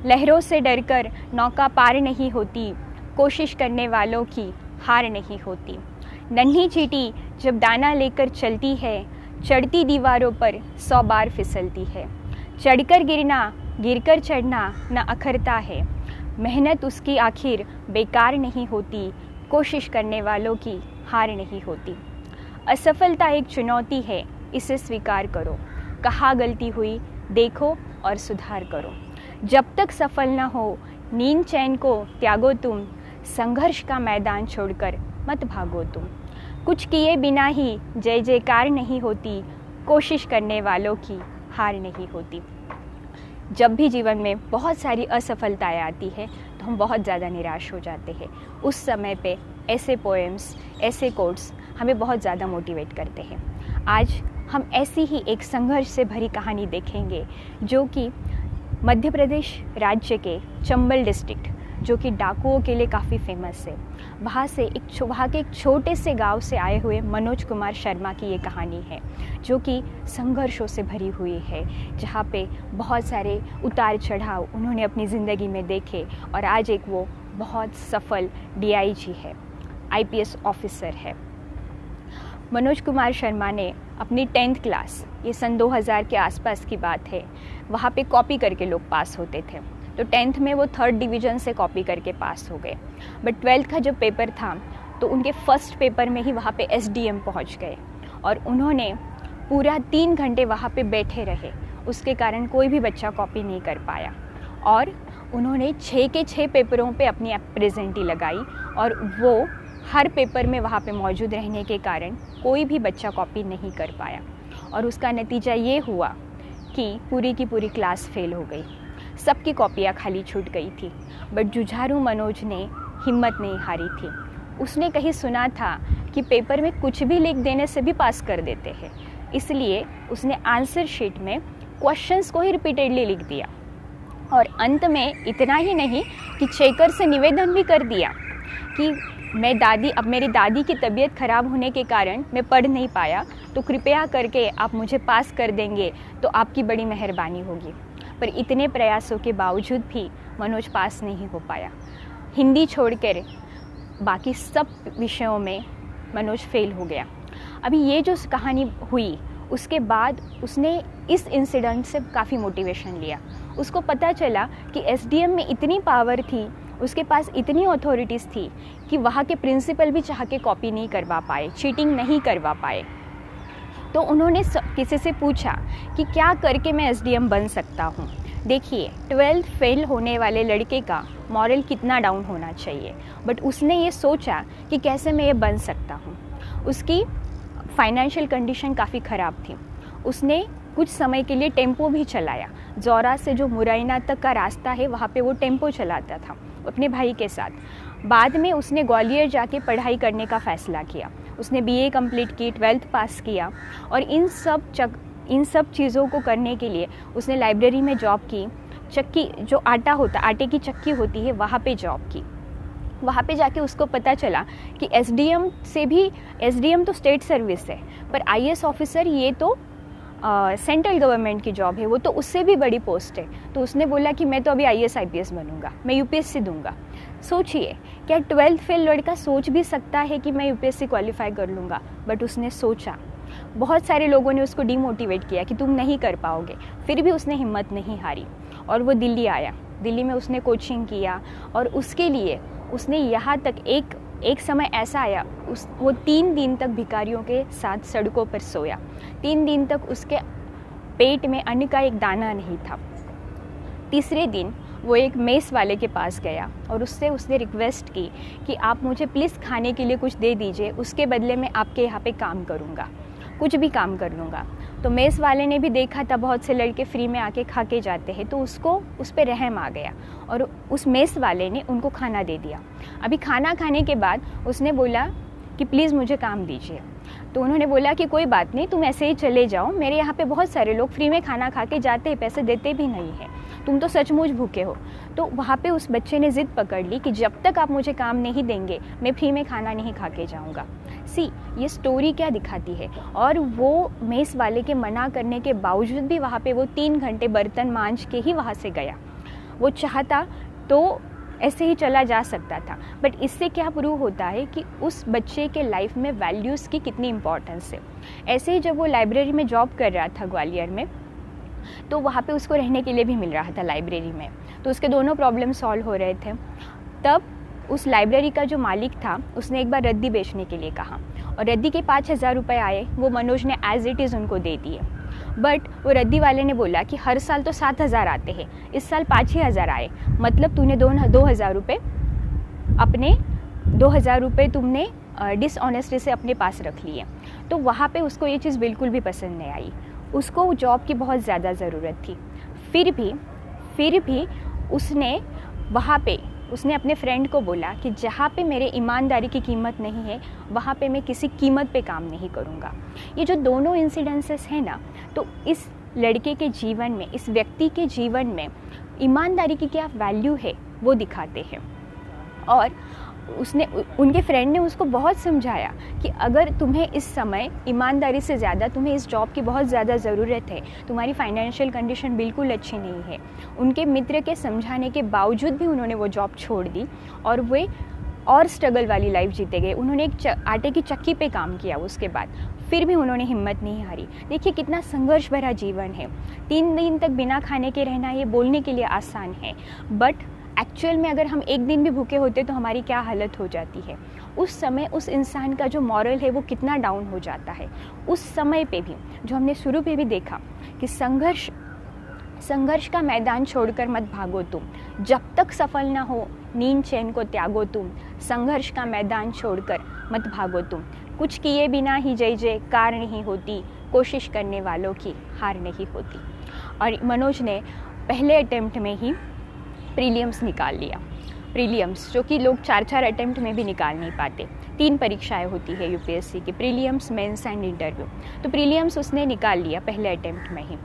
लहरों से डरकर नौका पार नहीं होती, कोशिश करने वालों की हार नहीं होती। नन्ही चींटी जब दाना लेकर चलती है, चढ़ती दीवारों पर 100 बार फिसलती है। चढ़कर गिरना, गिरकर चढ़ना न अखरता है, मेहनत उसकी आखिर बेकार नहीं होती, कोशिश करने वालों की हार नहीं होती। असफलता एक चुनौती है, इसे स्वीकार करो, कहाँ गलती हुई देखो और सुधार करो। जब तक सफल न हो नींद चैन को त्यागो तुम, संघर्ष का मैदान छोड़कर मत भागो तुम। कुछ किए बिना ही जय जयकार नहीं होती, कोशिश करने वालों की हार नहीं होती। जब भी जीवन में बहुत सारी असफलताएं आती है तो हम बहुत ज़्यादा निराश हो जाते हैं। उस समय पे ऐसे पोएम्स, ऐसे कोट्स हमें बहुत ज़्यादा मोटिवेट करते हैं। आज हम ऐसी ही एक संघर्ष से भरी कहानी देखेंगे जो कि मध्य प्रदेश राज्य के चंबल डिस्ट्रिक्ट, जो कि डाकुओं के लिए काफ़ी फेमस है, वहाँ के एक छोटे से गांव से आए हुए मनोज कुमार शर्मा की ये कहानी है, जो कि संघर्षों से भरी हुई है, जहाँ पे बहुत सारे उतार चढ़ाव उन्होंने अपनी ज़िंदगी में देखे और आज एक वो बहुत सफल DIG है, IPS ऑफिसर है। मनोज कुमार शर्मा ने अपनी 10th क्लास, ये सन 2000 के आसपास की बात है, वहाँ पे कॉपी करके लोग पास होते थे। तो 10th में वो 3rd डिवीज़न से कॉपी करके पास हो गए। बट 12th का जब पेपर था तो उनके फर्स्ट पेपर में ही वहाँ पे SDM पहुँच गए और उन्होंने पूरा 3 घंटे वहाँ पे बैठे रहे। उसके कारण कोई भी बच्चा कॉपी नहीं कर पाया और उन्होंने 6 के 6 पेपरों पे अपनी प्रेजेंटी लगाई और वो हर पेपर में वहाँ पे मौजूद रहने के कारण कोई भी बच्चा कॉपी नहीं कर पाया और उसका नतीजा ये हुआ कि पूरी की पूरी क्लास फेल हो गई। सबकी कॉपियाँ खाली छूट गई थी। बट जुझारू मनोज ने हिम्मत नहीं हारी थी। उसने कहीं सुना था कि पेपर में कुछ भी लिख देने से भी पास कर देते हैं, इसलिए उसने आंसर शीट में क्वेश्चंस को ही रिपीटेडली लिख दिया और अंत में इतना ही नहीं कि चेकर से निवेदन भी कर दिया कि अब मेरी दादी की तबीयत ख़राब होने के कारण मैं पढ़ नहीं पाया, तो कृपया करके आप मुझे पास कर देंगे तो आपकी बड़ी मेहरबानी होगी। पर इतने प्रयासों के बावजूद भी मनोज पास नहीं हो पाया। हिंदी छोड़कर बाकी सब विषयों में मनोज फेल हो गया। अभी ये जो कहानी हुई उसके बाद उसने इस इंसिडेंट से काफ़ी मोटिवेशन लिया। उसको पता चला कि SDM में इतनी पावर थी, उसके पास इतनी अथॉरिटीज़ थी कि वहाँ के प्रिंसिपल भी चाह के कॉपी नहीं करवा पाए, चीटिंग नहीं करवा पाए। तो उन्होंने किसी से पूछा कि क्या करके मैं SDM बन सकता हूँ। देखिए 12th फेल होने वाले लड़के का मॉरल कितना डाउन होना चाहिए, बट उसने ये सोचा कि कैसे मैं ये बन सकता हूँ। उसकी फाइनेंशियल कंडीशन काफ़ी ख़राब थी। उसने कुछ समय के लिए टेम्पो भी चलाया। जौरा से जो मुरैना तक का रास्ता है वहाँ पे वो टेम्पो चलाता था अपने भाई के साथ। बाद में उसने ग्वालियर जाके पढ़ाई करने का फ़ैसला किया। उसने BA कंप्लीट की, 12th पास किया और इन सब चीज़ों को करने के लिए उसने लाइब्रेरी में जॉब की। चक्की जो आटे की चक्की होती है वहाँ पे जॉब की। वहाँ पे जाके उसको पता चला कि SDM तो स्टेट सर्विस है, पर IAS ऑफिसर ये तो सेंट्रल गवर्नमेंट की जॉब है, वो तो उससे भी बड़ी पोस्ट है। तो उसने बोला कि मैं तो अभी IAS IPS बनूंगा, मैं UPSC दूंगा। सोचिए, क्या 12th फेल लड़का सोच भी सकता है कि मैं UPSC क्वालिफाई कर लूँगा? बट उसने सोचा। बहुत सारे लोगों ने उसको डीमोटिवेट किया कि तुम नहीं कर पाओगे, फिर भी उसने हिम्मत नहीं हारी और वो दिल्ली आया। दिल्ली में उसने कोचिंग किया और उसके लिए उसने यहाँ तक एक समय ऐसा आया वो 3 दिन तक भिखारियों के साथ सड़कों पर सोया। 3 दिन तक उसके पेट में अन्न का एक दाना नहीं था। तीसरे दिन वो एक मेस वाले के पास गया और उसने रिक्वेस्ट की कि आप मुझे प्लीज़ खाने के लिए कुछ दे दीजिए, उसके बदले में आपके यहाँ पे काम करूँगा, कुछ भी काम कर लूँगा। तो मेस वाले ने भी देखा था बहुत से लड़के फ्री में आके खा के जाते हैं, तो उसको उस पर रहम आ गया और उस मेस वाले ने उनको खाना दे दिया। अभी खाना खाने के बाद उसने बोला कि प्लीज़ मुझे काम दीजिए। तो उन्होंने बोला कि कोई बात नहीं, तुम ऐसे ही चले जाओ, मेरे यहाँ पे बहुत सारे लोग फ्री में खाना खा के जाते हैं, पैसे देते भी नहीं हैं, तुम तो सचमुच भूखे हो। तो वहाँ पे उस बच्चे ने ज़िद पकड़ ली कि जब तक आप मुझे काम नहीं देंगे मैं फ्री में खाना नहीं खा के जाऊँगा। ये स्टोरी क्या दिखाती है। और वो मेस वाले के मना करने के बावजूद भी वहाँ पे वो 3 घंटे बर्तन मांज के ही वहाँ से गया। वो चाहता तो ऐसे ही चला जा सकता था, बट इससे क्या प्रूव होता है कि उस बच्चे के लाइफ में वैल्यूज़ की कितनी इम्पोर्टेंस है। ऐसे ही जब वो लाइब्रेरी में जॉब कर रहा था ग्वालियर में, तो वहाँ पे उसको रहने के लिए भी मिल रहा था लाइब्रेरी में, तो उसके दोनों प्रॉब्लम सॉल्व हो रहे थे। तब उस लाइब्रेरी का जो मालिक था उसने एक बार रद्दी बेचने के लिए कहा, और रद्दी के 5,000 रुपये आए, वो मनोज ने एज इट इज़ उनको दे दिए। बट वो रद्दी वाले ने बोला कि हर साल तो 7,000 आते हैं, इस साल 5,000 आए, मतलब तूने 2,000 रुपये अपने 2,000 रुपये तुमने डिसऑनेस्टी से अपने पास रख लिए। तो वहाँ पे उसको ये चीज़ बिल्कुल भी पसंद नहीं आई। उसको जॉब की बहुत ज़्यादा ज़रूरत थी। फिर भी उसने वहाँ पे उसने अपने फ्रेंड को बोला कि जहाँ पे मेरे ईमानदारी की कीमत नहीं है, वहाँ पे मैं किसी कीमत पे काम नहीं करूँगा। ये जो दोनों इंसिडेंसेस हैं ना, तो इस लड़के के जीवन में, इस व्यक्ति के जीवन में ईमानदारी की क्या वैल्यू है वो दिखाते हैं। और उनके फ्रेंड ने उसको बहुत समझाया कि अगर तुम्हें इस समय ईमानदारी से ज़्यादा तुम्हें इस जॉब की बहुत ज़्यादा ज़रूरत है, तुम्हारी फाइनेंशियल कंडीशन बिल्कुल अच्छी नहीं है। उनके मित्र के समझाने के बावजूद भी उन्होंने वो जॉब छोड़ दी और वे और स्ट्रगल वाली लाइफ जीते गए। उन्होंने एक आटे की चक्की पे काम किया उसके बाद, फिर भी उन्होंने हिम्मत नहीं हारी। देखिए कितना संघर्ष भरा जीवन है। 3 दिन तक बिना खाने के रहना ये बोलने के लिए आसान है, बट एक्चुअल में अगर हम एक दिन भी भूखे होते तो हमारी क्या हालत हो जाती है। उस समय उस इंसान का जो मॉरल है वो कितना डाउन हो जाता है। उस समय पे भी, जो हमने शुरू पे भी देखा कि संघर्ष का मैदान छोड़कर मत भागो तुम, जब तक सफल ना हो नींद चैन को त्यागो तुम, संघर्ष का मैदान छोड़कर मत भागो तुम, कुछ किए बिना ही जय जयकार नहीं होती, कोशिश करने वालों की हार नहीं होती। और मनोज ने पहले अटेम्प्ट में ही प्रीलियम्स निकाल लिया। प्रीलियम्स जो कि लोग 4 अटेम्प्ट में भी निकाल नहीं पाते। 3 परीक्षाएं होती है यूपीएससी की, प्रीलियम्स, मेंस एंड इंटरव्यू। तो प्रीलियम्स उसने निकाल लिया पहले अटेम्प्ट में ही,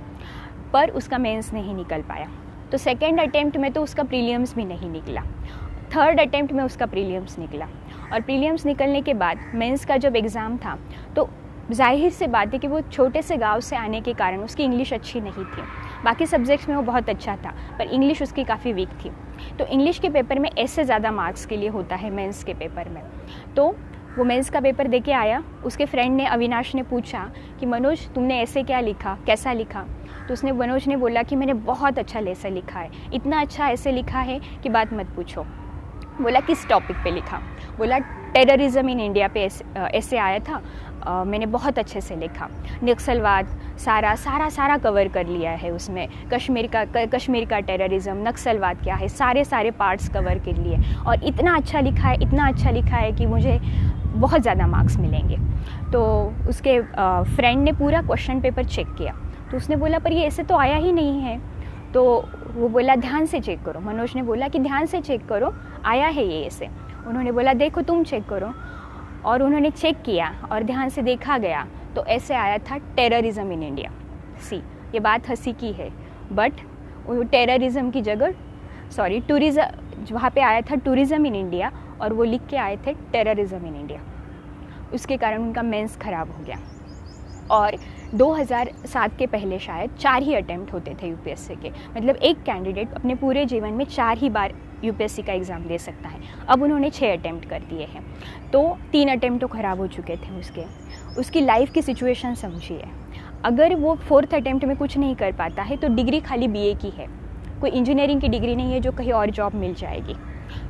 पर उसका मेंस नहीं निकल पाया। तो सेकेंड अटेम्प्ट में तो उसका प्रीलियम्स भी नहीं निकला, थर्ड अटेम्प्ट में उसका प्रीलियम्स निकला। और प्रीलियम्स निकलने के बाद मेंस का जब एग्ज़ाम था, तो जाहिर से बात है कि वो छोटे से गांव से आने के कारण उसकी इंग्लिश अच्छी नहीं थी। बाकी सब्जेक्ट्स में वो बहुत अच्छा था, पर इंग्लिश उसकी काफ़ी वीक थी। तो इंग्लिश के पेपर में ऐसे ज़्यादा मार्क्स के लिए होता है मेंस के पेपर में। तो वो मेंस का पेपर दे के आया, उसके फ्रेंड ने, अविनाश ने पूछा कि मनोज तुमने ऐसे क्या लिखा, कैसा लिखा? तो मनोज ने बोला कि मैंने बहुत अच्छा लेसन लिखा है, इतना अच्छा ऐसे लिखा है कि बात मत पूछो। बोला किस टॉपिक पे लिखा? बोला टेररिज्म इन इंडिया पे ऐसे आया था, मैंने बहुत अच्छे से लिखा। नक्सलवाद सारा कवर कर लिया है उसमें, कश्मीर का टेररिज्म, नक्सलवाद क्या है, सारे पार्ट्स कवर कर लिए, और इतना अच्छा लिखा है कि मुझे बहुत ज़्यादा मार्क्स मिलेंगे। तो उसके फ्रेंड ने पूरा क्वेश्चन पेपर चेक किया, तो उसने बोला पर ये ऐसे तो आया ही नहीं है। तो वो बोला ध्यान से चेक करो। मनोज ने बोला कि ध्यान से चेक करो, आया है ये ऐसे। उन्होंने बोला देखो तुम चेक करो, और उन्होंने चेक किया और ध्यान से देखा गया तो ऐसे आया था टेररिज्म इन इंडिया। ये बात हंसी की है, बट वो टेररिज्म की जगह टूरिज्म, वहाँ पे आया था टूरिज्म इन इंडिया, और वो लिख के आए थे टेररिज्म इन इंडिया। उसके कारण उनका मेंस ख़राब हो गया। और 2007 के पहले शायद 4 ही अटेम्प्ट होते थे यूपीएससी के, मतलब एक कैंडिडेट अपने पूरे जीवन में 4 ही बार यूपीएससी का एग्ज़ाम दे सकता है। अब उन्होंने 6 अटेम्प्ट कर दिए हैं, तो 3 अटेम्प्ट तो ख़राब हो चुके थे उसकी लाइफ की सिचुएशन समझिए। अगर वो 4th अटेम्प्ट में कुछ नहीं कर पाता है तो डिग्री खाली बीए की है, कोई इंजीनियरिंग की डिग्री नहीं है जो कहीं और जॉब मिल जाएगी।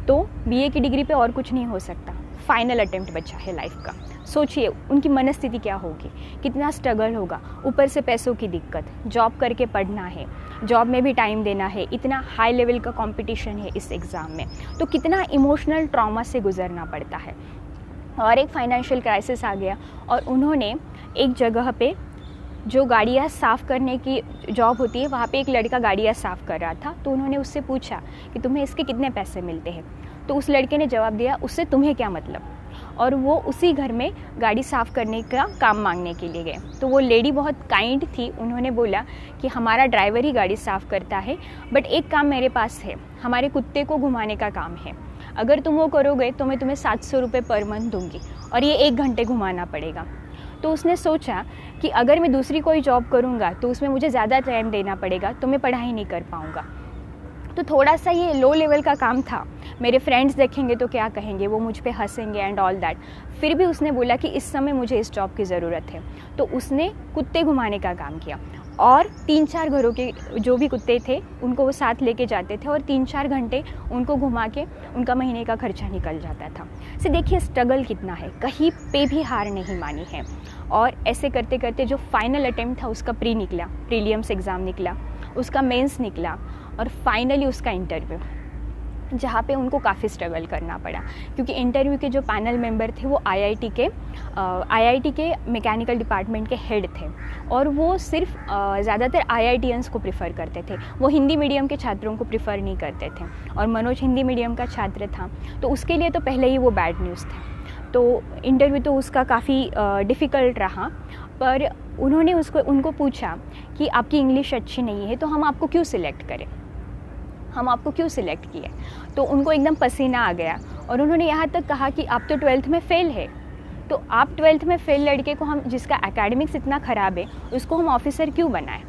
तो बीए की डिग्री पे और कुछ नहीं हो सकता। फाइनल अटेम्प्ट बचा है लाइफ का। सोचिए उनकी मनस्थिति क्या होगी, कितना स्ट्रगल होगा, ऊपर से पैसों की दिक्कत, जॉब करके पढ़ना है, जॉब में भी टाइम देना है, इतना हाई लेवल का कंपटीशन है इस एग्ज़ाम में, तो कितना इमोशनल ट्रॉमा से गुजरना पड़ता है। और एक फाइनेंशियल क्राइसिस आ गया, और उन्होंने एक जगह पे जो गाड़ियाँ साफ़ करने की जॉब होती है, वहाँ पे एक लड़का गाड़ियाँ साफ़ कर रहा था। तो उन्होंने उससे पूछा कि तुम्हें इसके कितने पैसे मिलते हैं? तो उस लड़के ने जवाब दिया उससे तुम्हें क्या मतलब। और वो उसी घर में गाड़ी साफ़ करने का काम मांगने के लिए गए। तो वो लेडी बहुत काइंड थी, उन्होंने बोला कि हमारा ड्राइवर ही गाड़ी साफ़ करता है, बट एक काम मेरे पास है, हमारे कुत्ते को घुमाने का काम है। अगर तुम वो करोगे तो मैं तुम्हें 700 रुपये पर मंथ दूँगी, और ये 1 घंटे घुमाना पड़ेगा। तो उसने सोचा कि अगर मैं दूसरी कोई जॉब करूँगा तो उसमें मुझे ज़्यादा टाइम देना पड़ेगा, तो मैं पढ़ाई नहीं कर पाऊँगा। तो थोड़ा सा ये लो लेवल का काम था। मेरे फ्रेंड्स देखेंगे तो क्या कहेंगे, वो मुझ पे हंसेंगे एंड ऑल दैट। फिर भी उसने बोला कि इस समय मुझे इस जॉब की ज़रूरत है, तो उसने कुत्ते घुमाने का काम किया और 3-4 घरों के जो भी कुत्ते थे उनको वो साथ लेके जाते थे और 3-4 घंटे उनको घुमा के उनका महीने का खर्चा निकल जाता था। से देखिए स्ट्रगल कितना है, कहीं पे भी हार नहीं मानी है। और ऐसे करते करते जो फाइनल अटेम्प्ट था उसका प्री निकला, प्रीलिम्स एग्ज़ाम निकला, उसका मेंस निकला और फाइनली उसका इंटरव्यू, जहाँ पे उनको काफ़ी स्ट्रगल करना पड़ा क्योंकि इंटरव्यू के जो पैनल मेंबर थे वो आईआईटी के मैकेनिकल डिपार्टमेंट के हेड थे और वो सिर्फ ज़्यादातर आईआईटीएंस को प्रिफ़र करते थे, वो हिंदी मीडियम के छात्रों को प्रिफ़र नहीं करते थे। और मनोज हिंदी मीडियम का छात्र था तो उसके लिए तो पहले ही वो बैड न्यूज़ था। तो इंटरव्यू तो उसका काफ़ी डिफ़िकल्ट रहा, पर उन्होंने उनको पूछा कि आपकी इंग्लिश अच्छी नहीं है तो हम आपको क्यों सिलेक्ट करें, हम आपको क्यों सिलेक्ट किए। तो उनको एकदम पसीना आ गया और उन्होंने यहाँ तक कहा कि आप तो 12th में फ़ेल है, तो आप 12th में फ़ेल लड़के को हम, जिसका एकेडमिक्स इतना ख़राब है, उसको हम ऑफिसर क्यों बनाएं।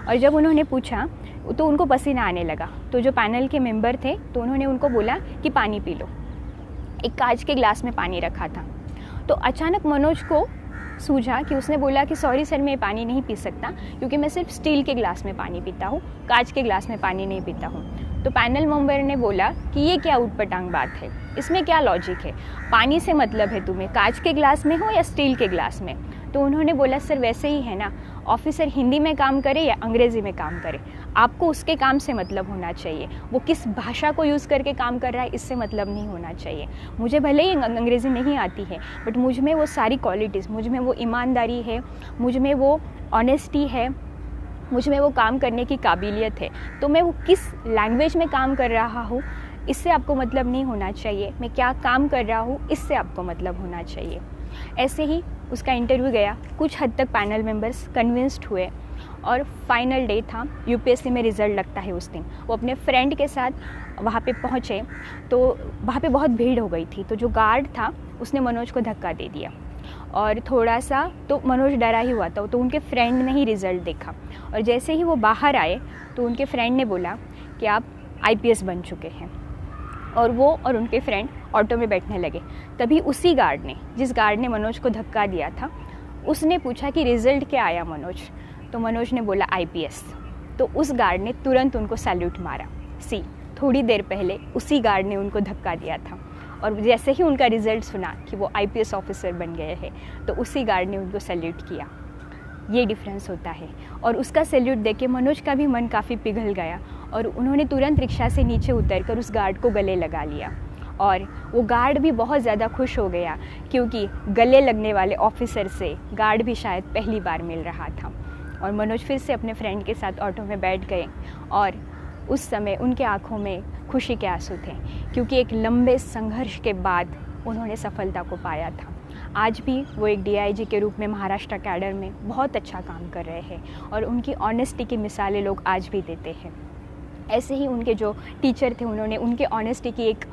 और जब उन्होंने पूछा तो उनको पसीना आने लगा। तो जो पैनल के मेंबर थे तो उन्होंने उनको बोला कि पानी पी लो। एक कांच के ग्लास में पानी रखा था। तो अचानक मनोज को सूझा कि उसने बोला कि सॉरी सर, मैं पानी नहीं पी सकता क्योंकि मैं सिर्फ स्टील के ग्लास में पानी पीता हूँ, कांच के ग्लास में पानी नहीं पीता हूँ। तो पैनल मेंबर ने बोला कि ये क्या ऊटपटांग बात है, इसमें क्या लॉजिक है, पानी से मतलब है तुम्हें, कांच के ग्लास में हो या स्टील के ग्लास में। तो उन्होंने बोला सर वैसे ही है ना, ऑफिसर हिंदी में काम करे या अंग्रेज़ी में काम करे, आपको उसके काम से मतलब होना चाहिए, वो किस भाषा को यूज़ करके काम कर रहा है इससे मतलब नहीं होना चाहिए। मुझे भले ही अंग्रेज़ी नहीं आती है बट मुझ में वो सारी क्वालिटीज़, मुझ में वो ईमानदारी है, मुझ में वो ऑनेस्टी है, मुझ में वो काम करने की काबिलियत है। तो मैं वो किस लैंग्वेज में काम कर रहा हूँ इससे आपको मतलब नहीं होना चाहिए, मैं क्या काम कर रहा हूँ इससे आपको मतलब होना चाहिए। ऐसे ही उसका इंटरव्यू गया, कुछ हद तक पैनल मेंबर्स कन्विंस्ड हुए और फाइनल डे था, यूपीएससी में रिज़ल्ट लगता है उस दिन। वो अपने फ्रेंड के साथ वहाँ पे पहुँचे तो वहाँ पे बहुत भीड़ हो गई थी। तो जो गार्ड था उसने मनोज को धक्का दे दिया और थोड़ा सा तो मनोज डरा ही हुआ था। तो उनके फ्रेंड ने ही रिज़ल्ट देखा और जैसे ही वो बाहर आए तो उनके फ्रेंड ने बोला कि आप आईपीएस बन चुके हैं। और वो और उनके फ्रेंड ऑटो में बैठने लगे। तभी उसी गार्ड ने, जिस गार्ड ने मनोज को धक्का दिया था, उसने पूछा कि रिज़ल्ट क्या आया मनोज। तो मनोज ने बोला आईपीएस। तो उस गार्ड ने तुरंत उनको सैल्यूट मारा। थोड़ी देर पहले उसी गार्ड ने उनको धक्का दिया था और जैसे ही उनका रिज़ल्ट सुना कि वो आईपीएस ऑफिसर बन गए हैं तो उसी गार्ड ने उनको सैल्यूट किया। ये डिफरेंस होता है। और उसका सैल्यूट देख के मनोज का भी मन काफ़ी पिघल गया और उन्होंने तुरंत रिक्शा से नीचे उतरकर उस गार्ड को गले लगा लिया। और वो गार्ड भी बहुत ज़्यादा खुश हो गया क्योंकि गले लगने वाले ऑफिसर से गार्ड भी शायद पहली बार मिल रहा था। और मनोज फिर से अपने फ्रेंड के साथ ऑटो में बैठ गए और उस समय उनके आँखों में खुशी के आंसू थे क्योंकि एक लंबे संघर्ष के बाद उन्होंने सफलता को पाया था। आज भी वो एक डीआईजी के रूप में महाराष्ट्र कैडर में बहुत अच्छा काम कर रहे हैं और उनकी ऑनेस्टी की मिसालें लोग आज भी देते हैं। ऐसे ही उनके जो टीचर थे उन्होंने उनके ऑनेस्टी की एक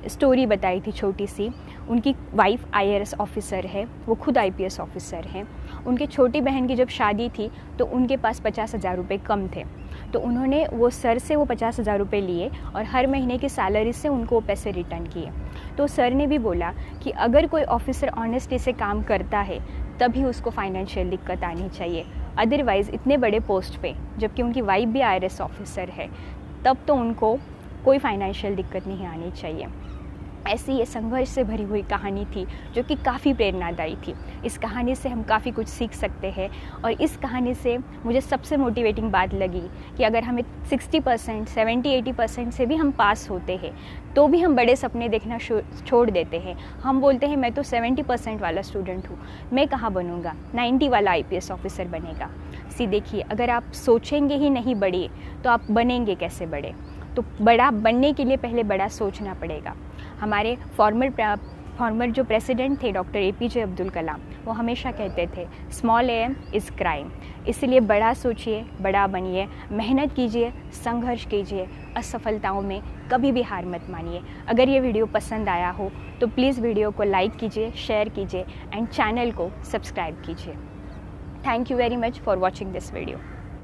स्टोरी बताई थी छोटी सी। उनकी वाइफ आईआरएस ऑफिसर है, वो खुद आईपीएस ऑफिसर हैं। उनकी छोटी बहन की जब शादी थी तो उनके पास 50,000 रुपये कम थे, तो उन्होंने वो सर से वो 50,000 रुपये लिए और हर महीने की सैलरी से उनको वो पैसे रिटर्न किए। तो सर ने भी बोला कि अगर कोई ऑफिसर ऑनेस्टी से काम करता है तभी उसको फाइनेंशियल दिक्कत आनी चाहिए, अदरवाइज़ इतने बड़े पोस्ट पे, जबकि उनकी वाइफ भी आईआरएस ऑफिसर है, तब तो उनको कोई फाइनेंशियल दिक्कत नहीं आनी चाहिए। ऐसी ये संघर्ष से भरी हुई कहानी थी जो कि काफ़ी प्रेरणादायी थी। इस कहानी से हम काफ़ी कुछ सीख सकते हैं और इस कहानी से मुझे सबसे मोटिवेटिंग बात लगी कि अगर हमें 60%, 70-80% से भी हम पास होते हैं तो भी हम बड़े सपने देखना छोड़ देते हैं। हम बोलते हैं मैं तो 70% वाला स्टूडेंट हूँ, मैं कहाँ बनूँगा, 90 वाला आईपीएस ऑफिसर बनेगा। देखिए, अगर आप सोचेंगे ही नहीं बड़े तो आप बनेंगे कैसे बड़े। तो बड़ा बनने के लिए पहले बड़ा सोचना पड़ेगा। हमारे फॉर्मर जो प्रेसिडेंट थे डॉक्टर एपीजे अब्दुल कलाम, वो हमेशा कहते थे स्मॉल एम इज़ क्राइम। इसलिए बड़ा सोचिए, बड़ा बनिए, मेहनत कीजिए, संघर्ष कीजिए, असफलताओं में कभी भी हार मत मानिए। अगर ये वीडियो पसंद आया हो तो प्लीज़ वीडियो को लाइक कीजिए, शेयर कीजिए एंड चैनल को सब्सक्राइब कीजिए। Thank you very much for watching this video.